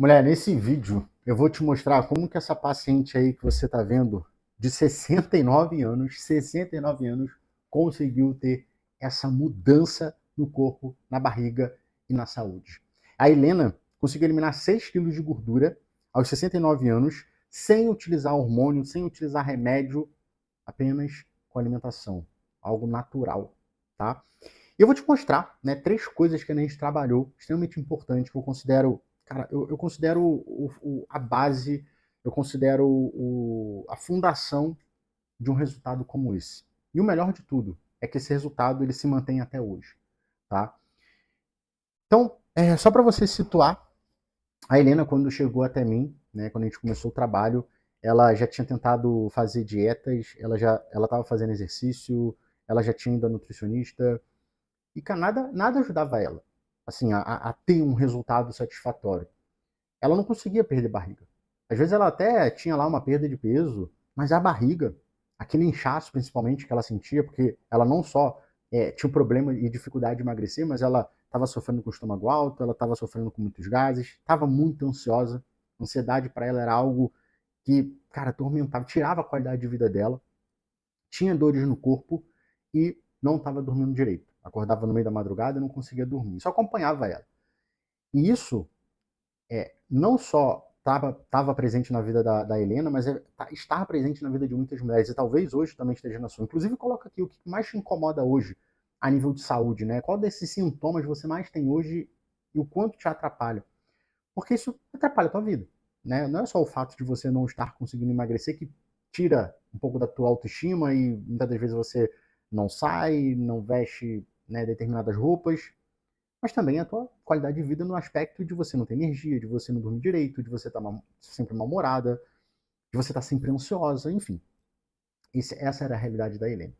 Mulher, nesse vídeo eu vou te mostrar como que essa paciente aí que você está vendo, de 69 anos, conseguiu ter essa mudança no corpo, na barriga e na saúde. A Helena conseguiu eliminar 6 quilos de gordura aos 69 anos, sem utilizar hormônio, sem utilizar remédio, apenas com alimentação, algo natural, tá? E eu vou te mostrar, né, 3 coisas que a gente trabalhou, extremamente importantes, que eu considero, cara, eu considero a base, eu considero a fundação de um resultado como esse. E o melhor de tudo é que esse resultado ele se mantém até hoje, tá? Então, só para você situar, a Helena, quando chegou até mim, né, quando a gente começou o trabalho, ela já tinha tentado fazer dietas, ela estava fazendo exercício, ela já tinha ido a nutricionista, e cara, nada ajudava ela assim, a ter um resultado satisfatório. Ela não conseguia perder barriga. Às vezes ela até tinha lá uma perda de peso, mas a barriga, aquele inchaço principalmente que ela sentia, porque ela não só tinha um problema e dificuldade de emagrecer, mas ela estava sofrendo com o estômago alto, ela estava sofrendo com muitos gases, estava muito ansiosa. Ansiedade para ela era algo que, cara, atormentava, tirava a qualidade de vida dela, tinha dores no corpo e não estava dormindo direito. Acordava no meio da madrugada e não conseguia dormir. Isso acompanhava ela. E isso não só estava presente na vida da Helena, mas está presente na vida de muitas mulheres. E talvez hoje também esteja na sua. Inclusive, coloca aqui o que mais te incomoda hoje a nível de saúde, né? Qual desses sintomas você mais tem hoje e o quanto te atrapalha? Porque isso atrapalha a tua vida, né? Não é só o fato de você não estar conseguindo emagrecer que tira um pouco da tua autoestima e muitas das vezes você não sai, não veste, né, determinadas roupas, mas também a tua qualidade de vida no aspecto de você não ter energia, de você não dormir direito, de você estar sempre mal-humorada, de você estar sempre ansiosa, enfim. Essa era a realidade da Helena.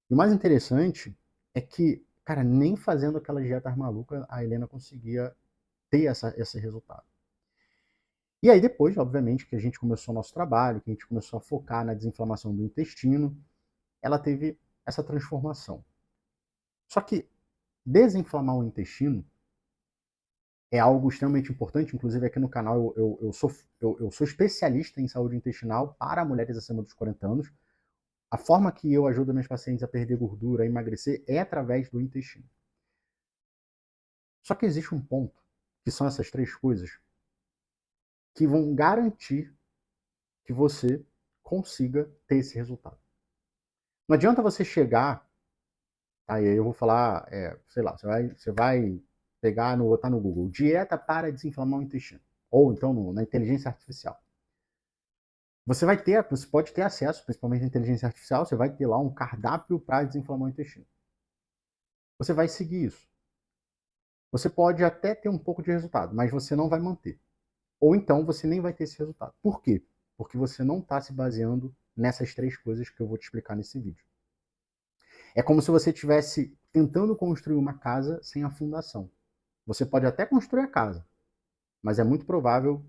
E o mais interessante é que, cara, nem fazendo aquela dieta maluca a Helena conseguia ter esse resultado. E aí depois, obviamente, que a gente começou o nosso trabalho, que a gente começou a focar na desinflamação do intestino, ela teve essa transformação. Só que desinflamar o intestino é algo extremamente importante, inclusive aqui no canal eu sou especialista em saúde intestinal para mulheres acima dos 40 anos. A forma que eu ajudo meus pacientes a perder gordura, a emagrecer, é através do intestino. Só que existe um ponto, que são essas 3 coisas, que vão garantir que você consiga ter esse resultado. Não adianta você chegar, aí eu vou falar, sei lá, você vai pegar, botar no Google, dieta para desinflamar o intestino. Ou então na inteligência artificial. Você pode ter acesso, principalmente à inteligência artificial, você vai ter lá um cardápio para desinflamar o intestino. Você vai seguir isso. Você pode até ter um pouco de resultado, mas você não vai manter. Ou então você nem vai ter esse resultado. Por quê? Porque você não está se baseando nessas 3 coisas que eu vou te explicar nesse vídeo. É como se você estivesse tentando construir uma casa sem a fundação. Você pode até construir a casa, mas é muito provável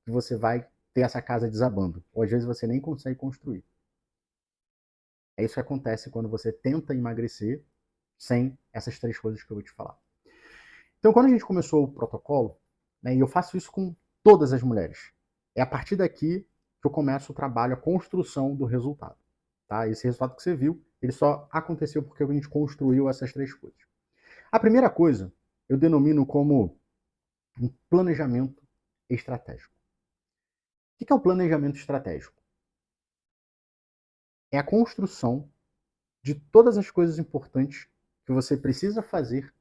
que você vai ter essa casa desabando. Ou às vezes você nem consegue construir. É isso que acontece quando você tenta emagrecer sem essas 3 coisas que eu vou te falar. Então, quando a gente começou o protocolo, né, e eu faço isso com todas as mulheres, é a partir daqui que eu começo o trabalho, a construção do resultado. Tá? Esse resultado que você viu, ele só aconteceu porque a gente construiu essas 3 coisas. A primeira coisa, eu denomino como um planejamento estratégico. O que é o planejamento estratégico? É a construção de todas as coisas importantes que você precisa fazer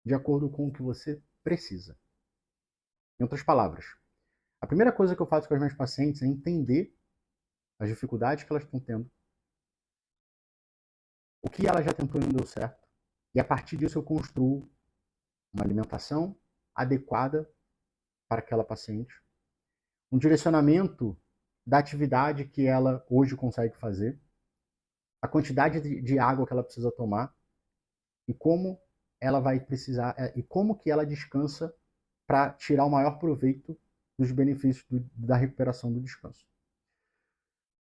de acordo com o que você precisa. Em outras palavras, a primeira coisa que eu faço com as minhas pacientes é entender as dificuldades que elas estão tendo, o que ela já tentou e não deu certo, e a partir disso eu construo uma alimentação adequada para aquela paciente, um direcionamento da atividade que ela hoje consegue fazer, a quantidade de água que ela precisa tomar e como ela vai precisar e como que ela descansa para tirar o maior proveito dos benefícios da recuperação do descanso.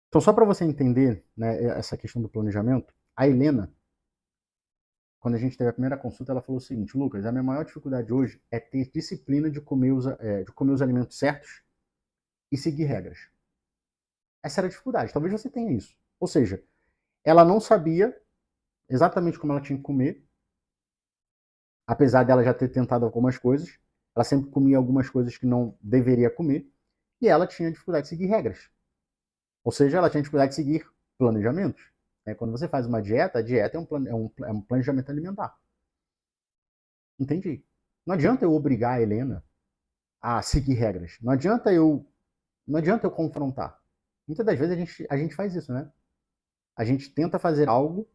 Então, só para você entender, né, essa questão do planejamento, a Helena, quando a gente teve a primeira consulta, ela falou o seguinte: Lucas, a minha maior dificuldade hoje é ter disciplina de comer os alimentos certos e seguir regras. Essa era a dificuldade. Talvez você tenha isso. Ou seja, ela não sabia exatamente como ela tinha que comer, apesar dela já ter tentado algumas coisas. Ela sempre comia algumas coisas que não deveria comer, e ela tinha dificuldade de seguir regras. Ou seja, ela tinha dificuldade de seguir planejamentos. Quando você faz uma dieta, a dieta é um planejamento alimentar. Entendi. Não adianta eu obrigar a Helena a seguir regras. Não adianta eu confrontar. Muitas das vezes a gente faz isso, né? A gente tenta fazer algo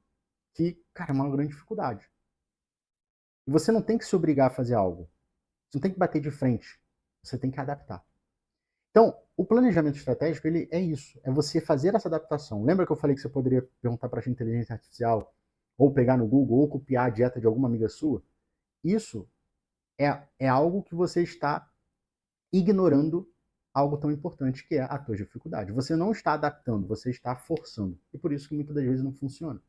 que, cara, é uma grande dificuldade. E você não tem que se obrigar a fazer algo. Você não tem que bater de frente. Você tem que adaptar. Então, o planejamento estratégico, ele é isso. É você fazer essa adaptação. Lembra que eu falei que você poderia perguntar para a inteligência artificial, ou pegar no Google, ou copiar a dieta de alguma amiga sua? Isso é algo que você está ignorando algo tão importante que é a tua dificuldade. Você não está adaptando, você está forçando. E por isso que muitas das vezes não funciona.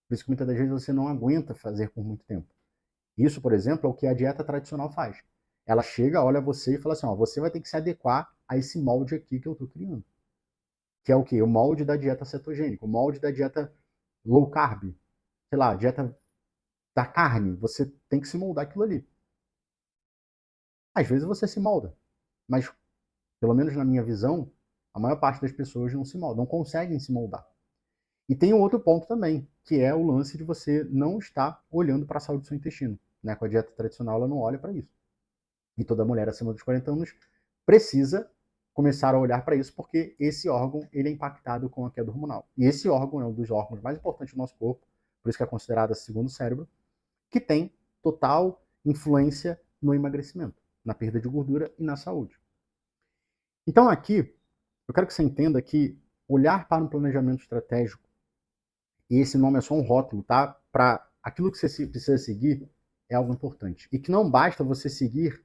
Por isso que muitas das vezes você não aguenta fazer por muito tempo. Isso, por exemplo, é o que a dieta tradicional faz. Ela chega, olha você e fala assim, ó, você vai ter que se adequar a esse molde aqui que eu estou criando. Que é o quê? O molde da dieta cetogênica, o molde da dieta low carb. Sei lá, dieta da carne. Você tem que se moldar aquilo ali. Às vezes você se molda, mas, pelo menos na minha visão, a maior parte das pessoas não se molda, não conseguem se moldar. E tem um outro ponto também, que é o lance de você não estar olhando para a saúde do seu intestino. Com a dieta tradicional, ela não olha para isso. E toda mulher acima dos 40 anos precisa começar a olhar para isso, porque esse órgão ele é impactado com a queda hormonal. E esse órgão é um dos órgãos mais importantes do nosso corpo, por isso que é considerado o segundo cérebro, que tem total influência no emagrecimento, na perda de gordura e na saúde. Então aqui, eu quero que você entenda que olhar para um planejamento estratégico, e esse nome é só um rótulo, tá? Para aquilo que você precisa seguir, é algo importante. E que não basta você seguir,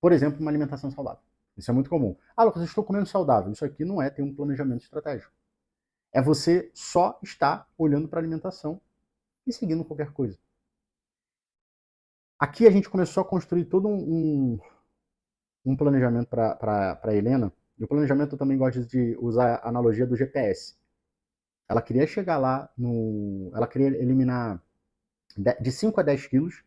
por exemplo, uma alimentação saudável. Isso é muito comum. Ah, Lucas, eu estou comendo saudável. Isso aqui não é ter um planejamento estratégico. É você só estar olhando para a alimentação e seguindo qualquer coisa. Aqui a gente começou a construir todo um planejamento para a Helena. E o planejamento eu também gosto de usar a analogia do GPS. Ela queria chegar lá ela queria eliminar de 5 a 10 quilos,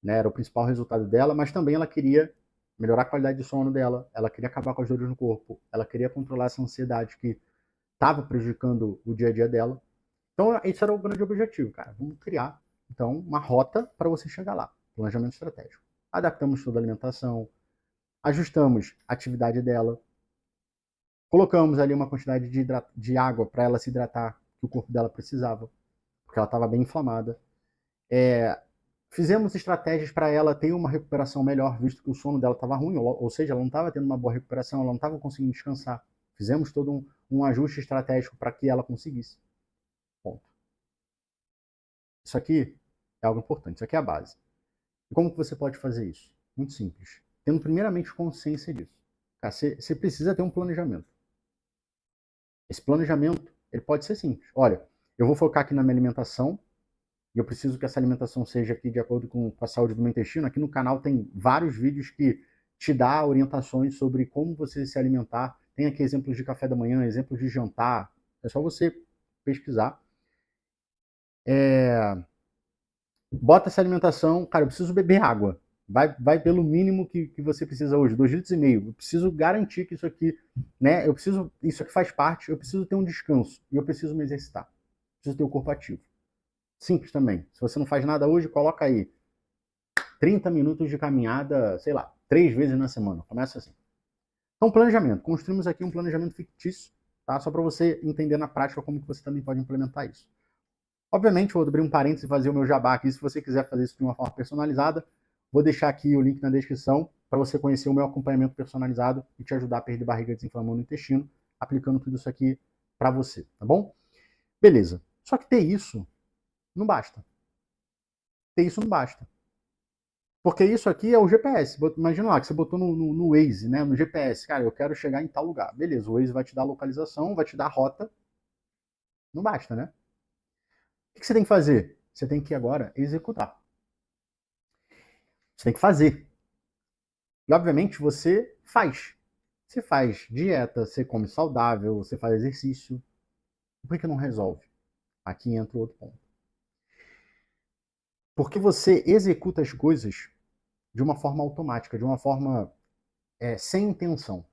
né, era o principal resultado dela, mas também ela queria melhorar a qualidade de sono dela, ela queria acabar com as dores no corpo, ela queria controlar essa ansiedade que estava prejudicando o dia a dia dela. Então, esse era o grande objetivo, cara. Vamos criar, então, uma rota para você chegar lá. Planejamento estratégico. Adaptamos toda a alimentação, ajustamos a atividade dela, colocamos ali uma quantidade de água para ela se hidratar, que o corpo dela precisava, porque ela estava bem inflamada. Fizemos estratégias para ela ter uma recuperação melhor, visto que o sono dela estava ruim, ou seja, ela não estava tendo uma boa recuperação, ela não estava conseguindo descansar. Fizemos todo um ajuste estratégico para que ela conseguisse. Ponto. Isso aqui é algo importante, isso aqui é a base. E como que você pode fazer isso? Muito simples. Tendo primeiramente consciência disso. Você precisa ter um planejamento. Esse planejamento, ele pode ser simples. Olha, eu vou focar aqui na minha alimentação, e eu preciso que essa alimentação seja aqui de acordo com a saúde do meu intestino. Aqui no canal tem vários vídeos que te dá orientações sobre como você se alimentar. Tem aqui exemplos de café da manhã, exemplos de jantar. É só você pesquisar. Bota essa alimentação. Cara, eu preciso beber água. Vai pelo mínimo que você precisa hoje, 2,5 litros. Eu preciso garantir que isso aqui, né? Isso aqui faz parte. Eu preciso ter um descanso e eu preciso me exercitar. Preciso ter o corpo ativo. Simples também. Se você não faz nada hoje, coloca aí 30 minutos de caminhada, sei lá, 3 vezes na semana. Começa assim. Então, planejamento. Construímos aqui um planejamento fictício, tá? Só para você entender na prática como que você também pode implementar isso. Obviamente, vou abrir um parênteses e fazer o meu jabá aqui. Se você quiser fazer isso de uma forma personalizada, vou deixar aqui o link na descrição para você conhecer o meu acompanhamento personalizado e te ajudar a perder barriga, desinflamando o intestino, aplicando tudo isso aqui para você, tá bom? Beleza. Só que ter isso não basta. Ter isso não basta. Porque isso aqui é o GPS. Imagina lá que você botou no Waze, né? No GPS. Cara, eu quero chegar em tal lugar. Beleza, o Waze vai te dar a localização, vai te dar a rota. Não basta, né? O que você tem que fazer? você tem que agora executar. Você tem que fazer. E, obviamente, você faz. Você faz dieta, você come saudável, você faz exercício. Por que não resolve? Aqui entra o outro ponto. Porque você executa as coisas de uma forma automática, de uma forma sem intenção.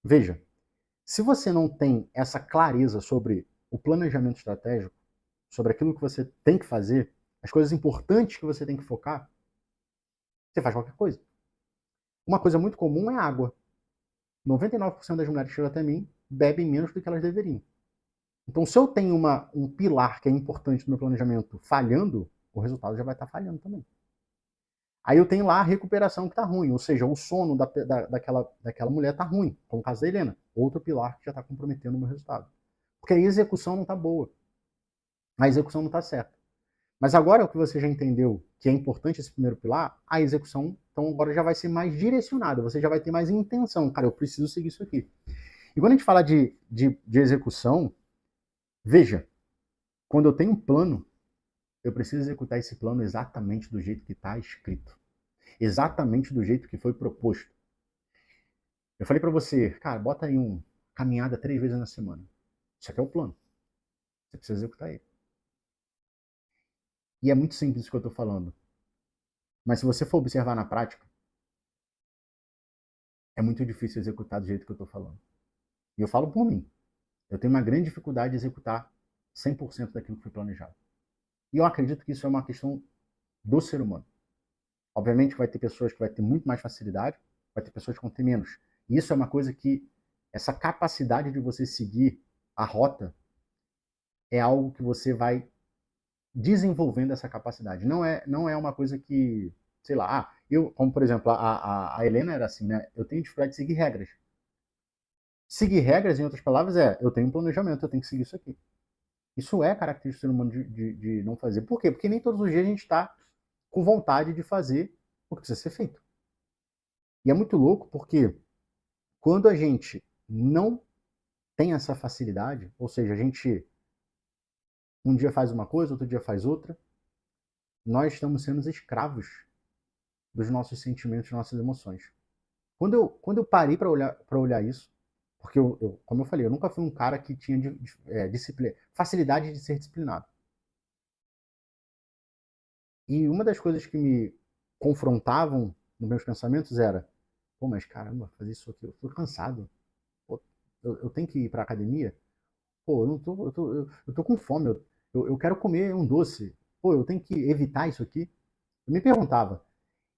Veja, se você não tem essa clareza sobre o planejamento estratégico, sobre aquilo que você tem que fazer, as coisas importantes que você tem que focar, você faz qualquer coisa. Uma coisa muito comum é água. 99% das mulheres que chegam até mim bebem menos do que elas deveriam. Então, se eu tenho um pilar que é importante no meu planejamento falhando, o resultado já vai estar falhando também. Aí eu tenho lá a recuperação que está ruim, ou seja, o sono daquela mulher está ruim, como o caso da Helena. Outro pilar que já está comprometendo o meu resultado. Porque a execução não está boa. A execução não está certa. Mas agora que você já entendeu que é importante esse primeiro pilar, a execução, então agora já vai ser mais direcionada, você já vai ter mais intenção. Cara, eu preciso seguir isso aqui. E quando a gente fala de execução, veja, quando eu tenho um plano, eu preciso executar esse plano exatamente do jeito que está escrito. Exatamente do jeito que foi proposto. Eu falei para você, cara, bota aí caminhada 3 vezes na semana. Isso aqui é o plano. Você precisa executar ele. E é muito simples o que eu estou falando. Mas se você for observar na prática, é muito difícil executar do jeito que eu estou falando. E eu falo por mim. Eu tenho uma grande dificuldade de executar 100% daquilo que foi planejado. E eu acredito que isso é uma questão do ser humano. Obviamente vai ter pessoas que vai ter muito mais facilidade, vai ter pessoas que vão ter menos. E isso é uma coisa que, essa capacidade de você seguir a rota, é algo que você vai desenvolvendo essa capacidade. Não é uma coisa que, sei lá, como por exemplo, a Helena era assim, né? Eu tenho dificuldade de seguir regras. Seguir regras, em outras palavras, eu tenho um planejamento, eu tenho que seguir isso aqui. Isso é característica do ser humano de não fazer. Por quê? Porque nem todos os dias a gente está com vontade de fazer o que precisa ser feito. E é muito louco porque quando a gente não tem essa facilidade, ou seja, a gente um dia faz uma coisa, outro dia faz outra, nós estamos sendo escravos dos nossos sentimentos, das nossas emoções. Quando eu parei para olhar isso, porque como eu falei, eu nunca fui um cara que tinha facilidade de ser disciplinado. E uma das coisas que me confrontavam nos meus pensamentos era, pô, mas caramba, fazer isso aqui, eu tô cansado. Pô, eu tenho que ir para academia? Pô, eu não tô, eu tô com fome, eu quero comer um doce. Pô, eu tenho que evitar isso aqui? Eu me perguntava.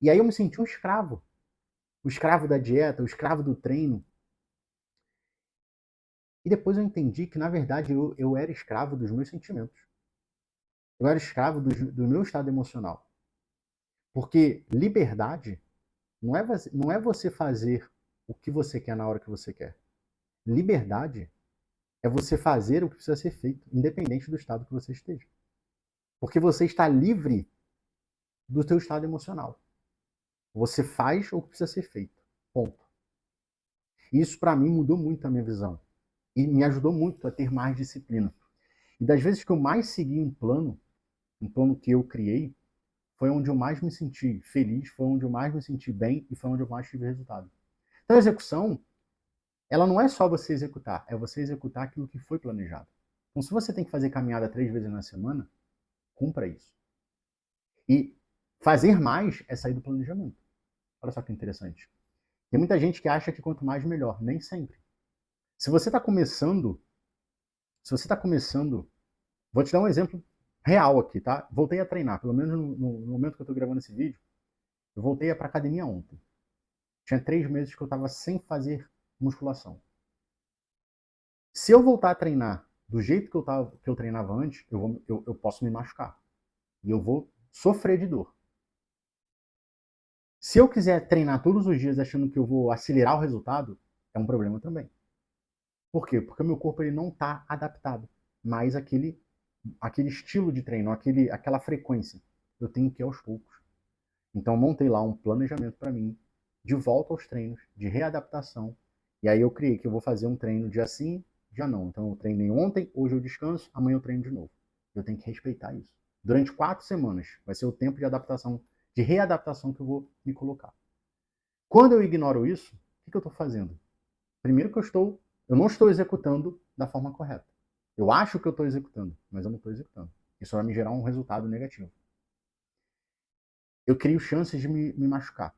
E aí eu me senti um escravo. O escravo da dieta, o escravo do treino. E depois eu entendi que, na verdade, eu era escravo dos meus sentimentos. Eu era escravo do meu estado emocional. Porque liberdade não é você fazer o que você quer na hora que você quer. Liberdade é você fazer o que precisa ser feito, independente do estado que você esteja. Porque você está livre do seu estado emocional. Você faz o que precisa ser feito. Ponto. Isso, para mim, mudou muito a minha visão. E me ajudou muito a ter mais disciplina. E das vezes que eu mais segui um plano que eu criei, foi onde eu mais me senti feliz, foi onde eu mais me senti bem e foi onde eu mais tive resultado. Então a execução, ela não é só você executar, é você executar aquilo que foi planejado. Então se você tem que fazer caminhada 3 vezes na semana, cumpra isso. E fazer mais é sair do planejamento. Olha só que interessante. Tem muita gente que acha que quanto mais melhor, nem sempre. Se você está começando, vou te dar um exemplo real aqui, tá? Voltei a treinar, pelo menos no momento que eu estou gravando esse vídeo, eu voltei para academia ontem. Tinha 3 meses que eu estava sem fazer musculação. Se eu voltar a treinar do jeito que eu treinava antes, eu posso me machucar. E eu vou sofrer de dor. Se eu quiser treinar todos os dias achando que eu vou acelerar o resultado, é um problema também. Por quê? Porque o meu corpo ele não está adaptado mais àquele estilo de treino, aquela frequência. Eu tenho que ir aos poucos. Então eu montei lá um planejamento para mim, de volta aos treinos, de readaptação. E aí eu criei que eu vou fazer um treino dia sim, dia não. Então eu treinei ontem, hoje eu descanso, amanhã eu treino de novo. Eu tenho que respeitar isso. Durante 4 semanas. Vai ser o tempo de adaptação, de readaptação que eu vou me colocar. Quando eu ignoro isso, o que eu estou fazendo? Primeiro que eu não estou executando da forma correta. Eu acho que eu estou executando, mas eu não estou executando. Isso vai me gerar um resultado negativo. Eu crio chances de me machucar.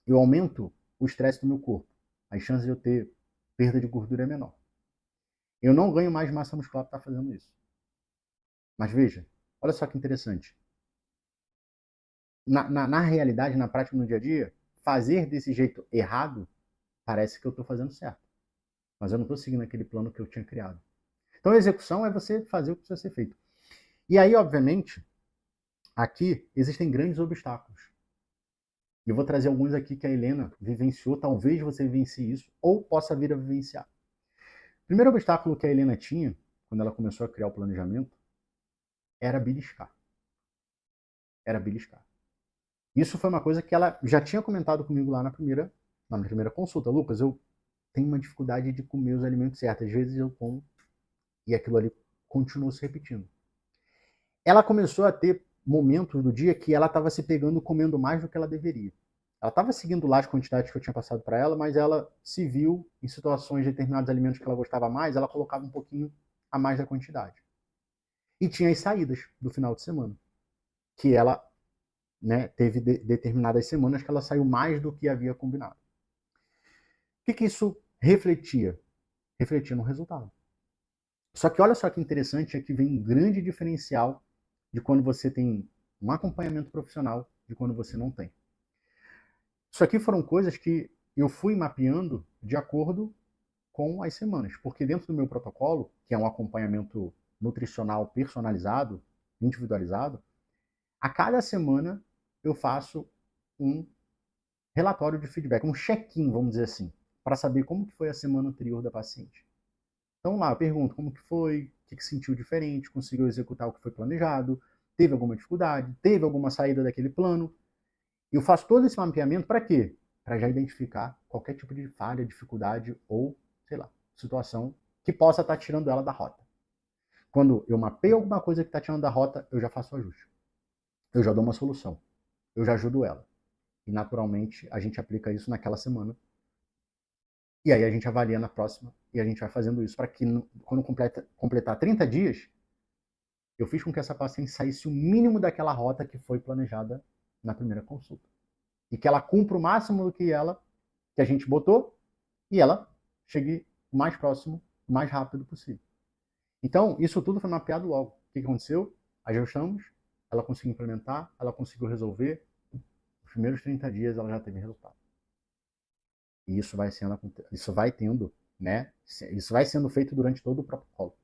Eu aumento o estresse do meu corpo. As chances de eu ter perda de gordura é menor. Eu não ganho mais massa muscular por estar fazendo isso. Mas veja, olha só que interessante. Na realidade, na prática, no dia a dia, fazer desse jeito errado parece que eu estou fazendo certo. Mas eu não estou seguindo aquele plano que eu tinha criado. Então, a execução é você fazer o que precisa ser feito. E aí, obviamente, aqui existem grandes obstáculos. E eu vou trazer alguns aqui que a Helena vivenciou. Talvez você vivencie isso ou possa vir a vivenciar. O primeiro obstáculo que a Helena tinha, quando ela começou a criar o planejamento, era beliscar. Era beliscar. Isso foi uma coisa que ela já tinha comentado comigo lá na primeira consulta. Lucas, eu tenho uma dificuldade de comer os alimentos certos. Às vezes eu como e aquilo ali continua se repetindo. Ela começou a ter momentos do dia que ela estava se pegando comendo mais do que ela deveria. Ela estava seguindo lá as quantidades que eu tinha passado para ela, mas ela se viu em situações de determinados alimentos que ela gostava mais, ela colocava um pouquinho a mais da quantidade. E tinha as saídas do final de semana, que ela, né, teve determinadas semanas que ela saiu mais do que havia combinado. O que isso refletia? Refletia no resultado. Só que olha só que interessante, aqui vem um grande diferencial de quando você tem um acompanhamento profissional de quando você não tem. Isso aqui foram coisas que eu fui mapeando de acordo com as semanas, porque dentro do meu protocolo, que é um acompanhamento nutricional personalizado, individualizado, a cada semana eu faço um relatório de feedback, um check-in, vamos dizer assim, para saber como que foi a semana anterior da paciente. Então lá eu pergunto como que foi, o que sentiu diferente, conseguiu executar o que foi planejado, teve alguma dificuldade, teve alguma saída daquele plano. Eu faço todo esse mapeamento para quê? Para já identificar qualquer tipo de falha, dificuldade ou, sei lá, situação que possa estar tirando ela da rota. Quando eu mapeio alguma coisa que está tirando da rota, eu já faço o ajuste. Eu já dou uma solução. Eu já ajudo ela. E naturalmente a gente aplica isso naquela semana. E aí a gente avalia na próxima e a gente vai fazendo isso para que quando completar 30 dias, eu fiz com que essa paciente saísse o mínimo daquela rota que foi planejada na primeira consulta. E que ela cumpra o máximo do que a gente botou e ela chegue o mais próximo, o mais rápido possível. Então, isso tudo foi mapeado logo. O que aconteceu? Ajustamos, ela conseguiu implementar, ela conseguiu resolver. Nos primeiros 30 dias ela já teve resultado. E isso vai tendo, né? Isso vai sendo feito durante todo o protocolo.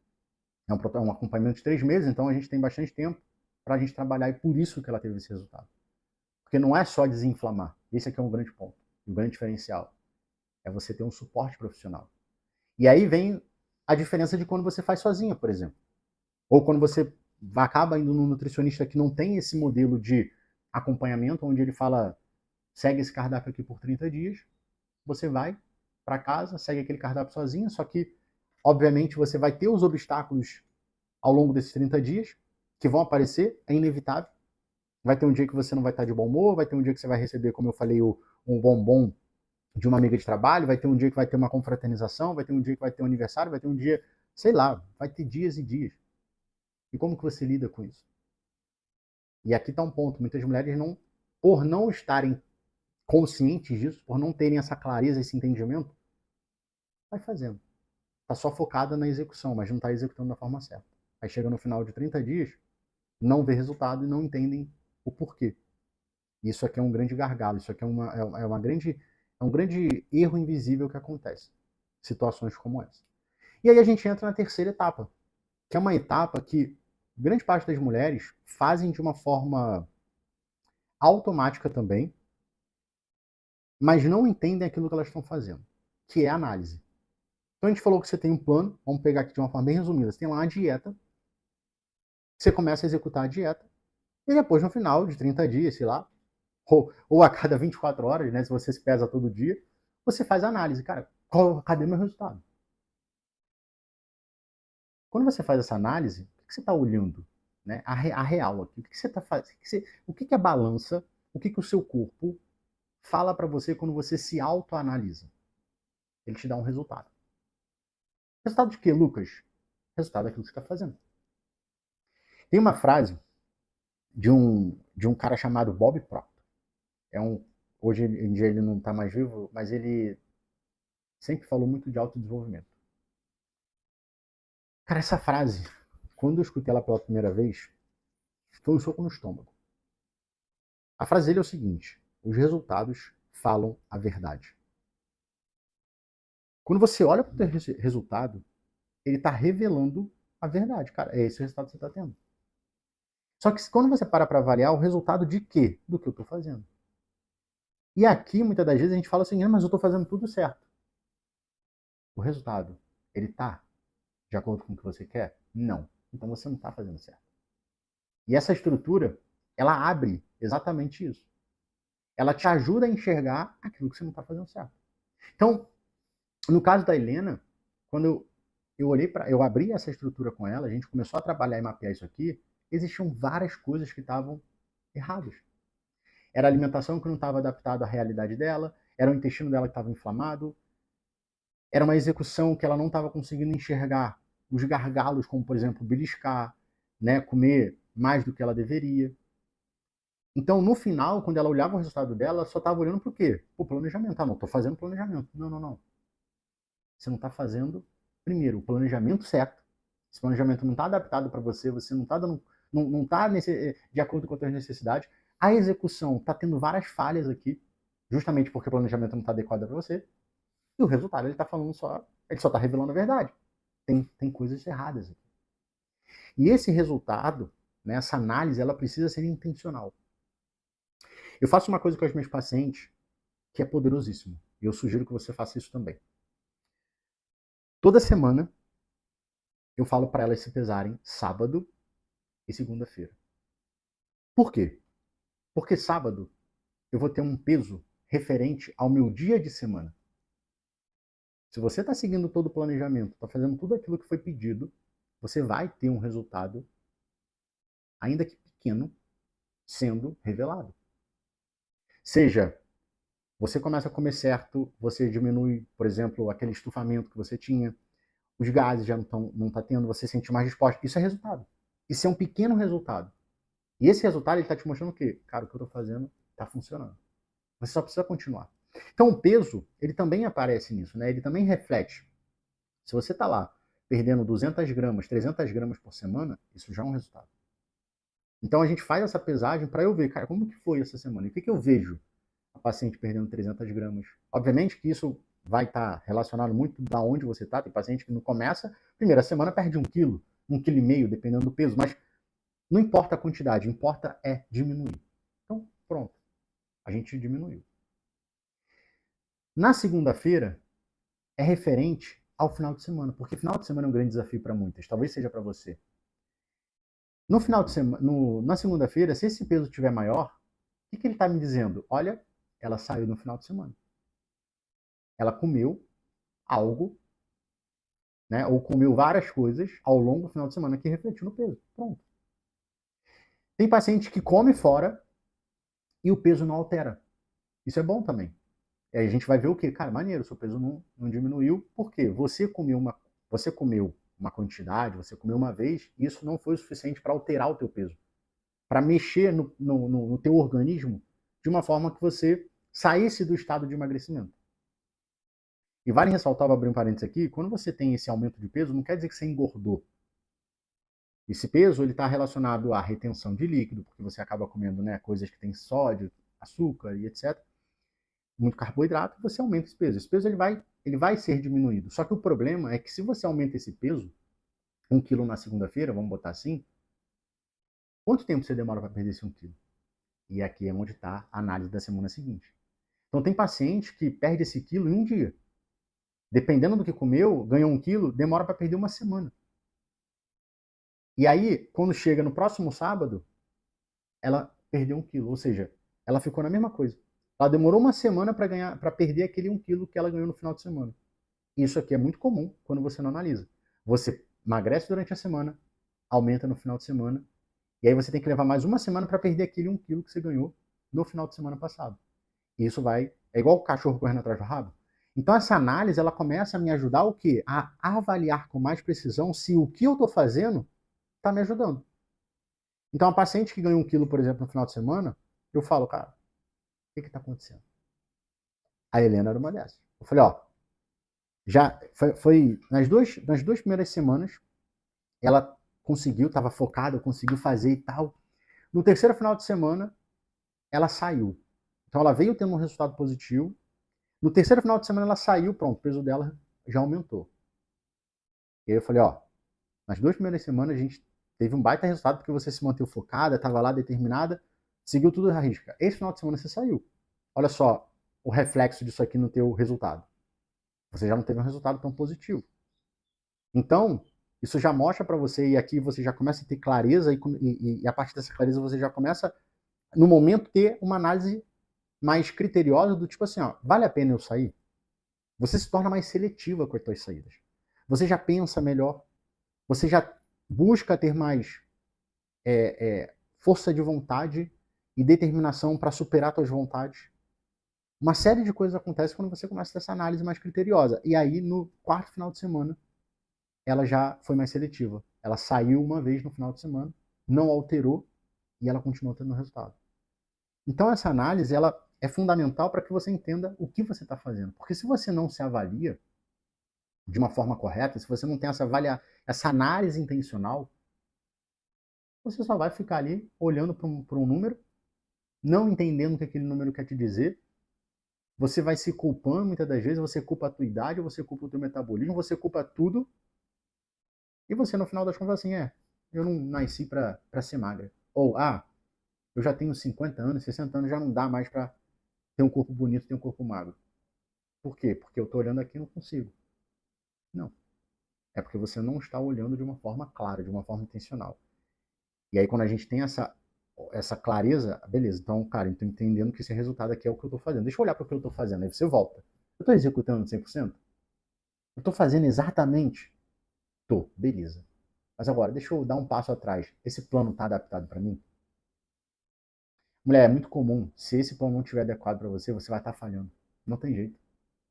É um acompanhamento de 3 meses, então a gente tem bastante tempo para a gente trabalhar e por isso que ela teve esse resultado. Porque não é só desinflamar. Esse aqui é um grande ponto, um grande diferencial. É você ter um suporte profissional. E aí vem a diferença de quando você faz sozinha, por exemplo. Ou quando você acaba indo num nutricionista que não tem esse modelo de acompanhamento, onde ele fala, segue esse cardápio aqui por 30 dias, você vai para casa, segue aquele cardápio sozinha, só que, obviamente, você vai ter os obstáculos ao longo desses 30 dias, que vão aparecer, é inevitável. Vai ter um dia que você não vai estar de bom humor, vai ter um dia que você vai receber, como eu falei, um bombom de uma amiga de trabalho, vai ter um dia que vai ter uma confraternização, vai ter um dia que vai ter um aniversário, vai ter um dia, sei lá, vai ter dias e dias. E como que você lida com isso? E aqui está um ponto, muitas mulheres por não estarem conscientes disso, por não terem essa clareza, esse entendimento, vai fazendo. Está só focada na execução, mas não está executando da forma certa. Aí chega no final de 30 dias, não vê resultado e não entendem o porquê. Isso aqui é um grande gargalo, isso aqui é um grande erro invisível que acontece. Situações como essa. E aí a gente entra na terceira etapa, que é uma etapa que grande parte das mulheres fazem de uma forma automática também, mas não entendem aquilo que elas estão fazendo, que é a análise. Então a gente falou que você tem um plano, vamos pegar aqui de uma forma bem resumida, você tem lá uma dieta, você começa a executar a dieta, e depois no final de 30 dias, sei lá, ou a cada 24 horas, né, se você se pesa todo dia, você faz a análise, cara, cadê meu resultado? Quando você faz essa análise, o que você está olhando? né, a real aqui. O que você está fazendo? O que a balança, o que o seu corpo fala para você quando você se autoanalisa? Ele te dá um resultado. Resultado de quê, Lucas? Resultado daquilo que você está fazendo. Tem uma frase de um cara chamado Bob Proctor. Hoje em dia ele não está mais vivo, mas ele sempre falou muito de autodesenvolvimento. Cara, essa frase, quando eu escutei ela pela primeira vez, foi um soco no estômago. A frase dele é o seguinte: os resultados falam a verdade. Quando você olha para o resultado, ele está revelando a verdade. Cara, é esse o resultado que você está tendo. Só que quando você para avaliar o resultado de quê? Do que eu estou fazendo. E aqui, muitas das vezes, a gente fala assim, mas eu estou fazendo tudo certo. O resultado, ele está de acordo com o que você quer? Não. Então você não está fazendo certo. E essa estrutura, ela abre exatamente isso. Ela te ajuda a enxergar aquilo que você não está fazendo certo. Então, no caso da Helena, quando eu abri essa estrutura com ela, a gente começou a trabalhar e mapear isso aqui, existiam várias coisas que estavam erradas. Era a alimentação que não estava adaptada à realidade dela, era o intestino dela que estava inflamado, era uma execução que ela não estava conseguindo enxergar os gargalos, como, por exemplo, beliscar, né, comer mais do que ela deveria. Então, no final, quando ela olhava o resultado dela, ela só estava olhando para o quê? Para o planejamento. Ah, não, estou fazendo planejamento. Não. Você não está fazendo, primeiro, o planejamento certo. Esse planejamento não está adaptado para você, você não está dando, não está de acordo com as suas necessidades. A execução está tendo várias falhas aqui, justamente porque o planejamento não está adequado para você. E o resultado, ele está falando ele só está revelando a verdade. Tem coisas erradas aqui. E esse resultado, né, essa análise, ela precisa ser intencional. Eu faço uma coisa com os meus pacientes que é poderosíssimo. E eu sugiro que você faça isso também. Toda semana eu falo para elas se pesarem sábado e segunda-feira. Por quê? Porque sábado eu vou ter um peso referente ao meu dia de semana. Se você está seguindo todo o planejamento, está fazendo tudo aquilo que foi pedido, você vai ter um resultado, ainda que pequeno, sendo revelado. Seja, você começa a comer certo, você diminui, por exemplo, aquele estufamento que você tinha, os gases já não tá tendo, você sente mais disposto. Isso é resultado. Isso é um pequeno resultado. E esse resultado ele está te mostrando o quê? Cara, o que eu estou fazendo está funcionando. Você só precisa continuar. Então o peso, ele também aparece nisso, né? Ele também reflete. Se você está lá perdendo 200 gramas, 300 gramas por semana, isso já é um resultado. Então a gente faz essa pesagem para eu ver, cara, como que foi essa semana? E o que eu vejo a paciente perdendo 300 gramas? Obviamente que isso vai estar relacionado muito da onde você está. Tem paciente que não começa, primeira semana perde 1 quilo, 1,5 kg, dependendo do peso, mas não importa a quantidade, importa é diminuir. Então, pronto, a gente diminuiu. Na segunda-feira, é referente ao final de semana, porque final de semana é um grande desafio para muitas, talvez seja para você. No final de semana, na segunda-feira, se esse peso estiver maior, o que ele está me dizendo? Olha, ela saiu no final de semana. Ela comeu algo, né, ou comeu várias coisas ao longo do final de semana que refletiu no peso. Pronto. Tem paciente que come fora e o peso não altera. Isso é bom também. E aí a gente vai ver o quê? Cara, maneiro, seu peso não diminuiu. Por quê? Você comeu uma quantidade, você comeu uma vez, e isso não foi o suficiente para alterar o teu peso. Para mexer no teu organismo de uma forma que você saísse do estado de emagrecimento. E vale ressaltar, vou abrir um parênteses aqui, quando você tem esse aumento de peso, não quer dizer que você engordou. Esse peso está relacionado à retenção de líquido, porque você acaba comendo, né, coisas que têm sódio, açúcar e etc. Muito carboidrato, você aumenta esse peso. Esse peso ele vai ser diminuído. Só que o problema é que se você aumenta esse peso, 1 quilo na segunda-feira, vamos botar assim, quanto tempo você demora para perder esse 1 quilo? E aqui é onde está a análise da semana seguinte. Então tem paciente que perde esse quilo em um dia. Dependendo do que comeu, ganhou 1 quilo, demora para perder uma semana. E aí, quando chega no próximo sábado, ela perdeu 1 quilo. Ou seja, ela ficou na mesma coisa. Ela demorou uma semana para perder aquele 1 quilo que ela ganhou no final de semana. Isso aqui é muito comum quando você não analisa. Você emagrece durante a semana, aumenta no final de semana, E aí você tem que levar mais uma semana para perder aquele 1 quilo que você ganhou no final de semana passado. E isso é igual o cachorro correndo atrás do rabo. Então essa análise, ela começa a me ajudar o quê? A avaliar com mais precisão se o que eu estou fazendo está me ajudando. Então a paciente que ganhou 1 quilo, por exemplo, no final de semana, eu falo, cara, o que está acontecendo? A Helena era uma dessas. Eu falei, ó, já foi nas duas primeiras semanas, ela conseguiu, estava focada, conseguiu fazer e tal. No terceiro final de semana, ela saiu. Então ela veio tendo um resultado positivo. No terceiro final de semana ela saiu, pronto, o peso dela já aumentou. E aí eu falei, ó, nas 2 primeiras semanas a gente teve um baita resultado porque você se manteve focada, estava lá determinada, seguiu tudo à risca. Esse final de semana você saiu. Olha só o reflexo disso aqui no teu resultado. Você já não teve um resultado tão positivo. Então, isso já mostra para você, e aqui você já começa a ter clareza, e a partir dessa clareza você já começa, no momento, ter uma análise mais criteriosa do tipo assim, ó, vale a pena eu sair? Você se torna mais seletiva com as suas saídas. Você já pensa melhor, você já busca ter mais força de vontade e determinação para superar suas vontades. Uma série de coisas acontece quando você começa a ter essa análise mais criteriosa. E aí, no quarto final de semana, ela já foi mais seletiva. Ela saiu uma vez no final de semana, não alterou e ela continuou tendo resultado. Então essa análise ela é fundamental para que você entenda o que você está fazendo. Porque se você não se avalia de uma forma correta, se você não tem essa análise intencional, você só vai ficar ali olhando para um número, não entendendo o que aquele número quer te dizer. Você vai se culpando muitas das vezes, você culpa a tua idade, você culpa o teu metabolismo, você culpa tudo. E você, no final das contas, assim, eu não nasci para ser magra. Ou, eu já tenho 50 anos, 60 anos, já não dá mais para ter um corpo bonito, ter um corpo magro. Por quê? Porque eu estou olhando aqui e não consigo. Não. É porque você não está olhando de uma forma clara, de uma forma intencional. E aí, quando a gente tem essa clareza, beleza, então, cara, eu estou entendendo que esse resultado aqui é o que eu estou fazendo. Deixa eu olhar para o que eu estou fazendo. Aí você volta. Eu estou executando 100%? Eu estou fazendo exatamente? Tô, beleza. Mas agora, deixa eu dar um passo atrás. Esse plano está adaptado para mim? Mulher, é muito comum. Se esse plano não estiver adequado para você, você vai estar falhando. Não tem jeito.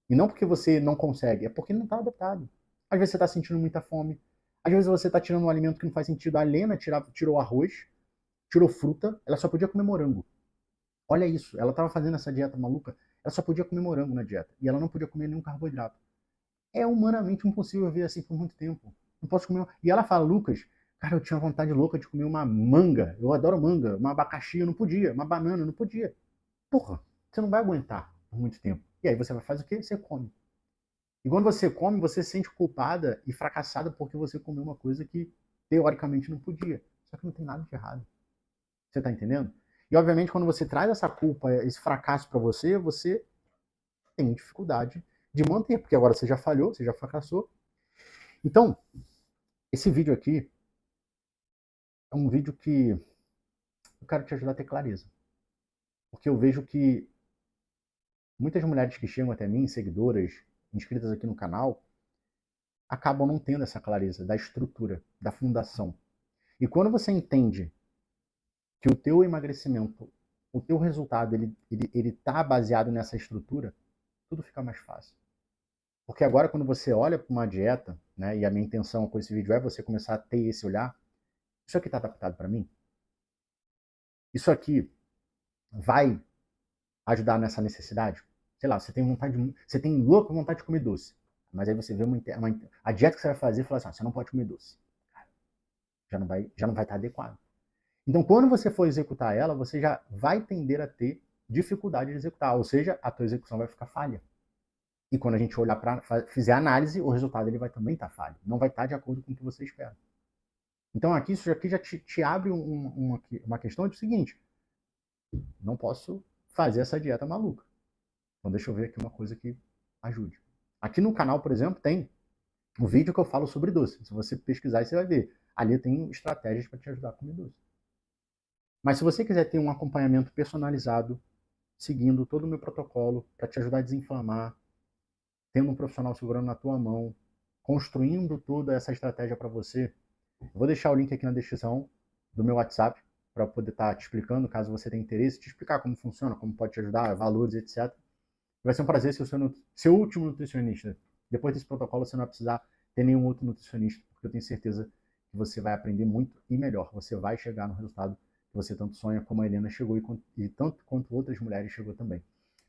E não porque você não consegue, é porque não está adaptado. Às vezes você está sentindo muita fome. Às vezes você está tirando um alimento que não faz sentido. A Lena tirou arroz, tirou fruta, ela só podia comer morango. Olha isso, ela estava fazendo essa dieta maluca, ela só podia comer morango na dieta. E ela não podia comer nenhum carboidrato. É humanamente impossível viver assim por muito tempo. Não posso comer. E ela fala, Lucas, cara, eu tinha vontade louca de comer uma manga. Eu adoro manga. Uma abacaxi, eu não podia. Uma banana, eu não podia. Porra, você não vai aguentar por muito tempo. E aí você vai fazer o quê? Você come. E quando você come, você se sente culpada e fracassada porque você comeu uma coisa que teoricamente não podia. Só que não tem nada de errado. Você tá entendendo? E obviamente quando você traz essa culpa, esse fracasso para você, você tem dificuldade de manter, porque agora você já falhou, você já fracassou. Então, esse vídeo aqui é um vídeo que eu quero te ajudar a ter clareza. Porque eu vejo que muitas mulheres que chegam até mim, seguidoras, inscritas aqui no canal, acabam não tendo essa clareza da estrutura, da fundação. E quando você entende que o teu emagrecimento, o teu resultado, ele tá baseado nessa estrutura, tudo fica mais fácil. Porque agora quando você olha para uma dieta, né, e a minha intenção com esse vídeo é você começar a ter esse olhar, isso aqui está adaptado para mim? Isso aqui vai ajudar nessa necessidade? Sei lá, você tem louca vontade de comer doce, mas aí você vê a dieta que você vai fazer e fala assim, você não pode comer doce. Já não vai estar adequado. Então, quando você for executar ela, você já vai tender a ter dificuldade de executar, ou seja, a tua execução vai ficar falha. E quando a gente olhar fizer a análise, o resultado ele vai também estar falho. Não vai estar de acordo com o que você espera. Então, isso aqui já te abre uma questão do seguinte: não posso fazer essa dieta maluca. Então, deixa eu ver aqui uma coisa que ajude. Aqui no canal, por exemplo, tem um vídeo que eu falo sobre doce. Se você pesquisar, você vai ver. Ali tem estratégias para te ajudar a comer doce. Mas se você quiser ter um acompanhamento personalizado, seguindo todo o meu protocolo para te ajudar a desinflamar, tendo um profissional segurando na tua mão, construindo toda essa estratégia para você, eu vou deixar o link aqui na descrição. do meu WhatsApp para poder estar te explicando, caso você tenha interesse, te explicar como funciona, como pode te ajudar, valores, etc. Vai ser um prazer ser o seu último nutricionista. Depois desse protocolo, você não vai precisar ter nenhum outro nutricionista, porque eu tenho certeza que você vai aprender muito e melhor. Você vai chegar no resultado que você tanto sonha, como a Helena chegou e tanto quanto outras mulheres chegou também.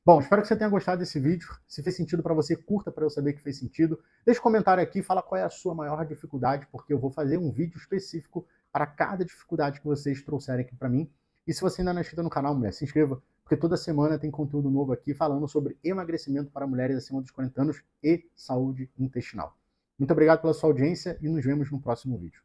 Bom, espero que você tenha gostado desse vídeo. Se fez sentido para você, curta para eu saber que fez sentido. Deixa um comentário aqui, fala qual é a sua maior dificuldade, porque eu vou fazer um vídeo específico para cada dificuldade que vocês trouxerem aqui para mim. E se você ainda não é inscrito no canal, mulher, se inscreva, porque toda semana tem conteúdo novo aqui falando sobre emagrecimento para mulheres acima dos 40 anos e saúde intestinal. Muito obrigado pela sua audiência e nos vemos no próximo vídeo.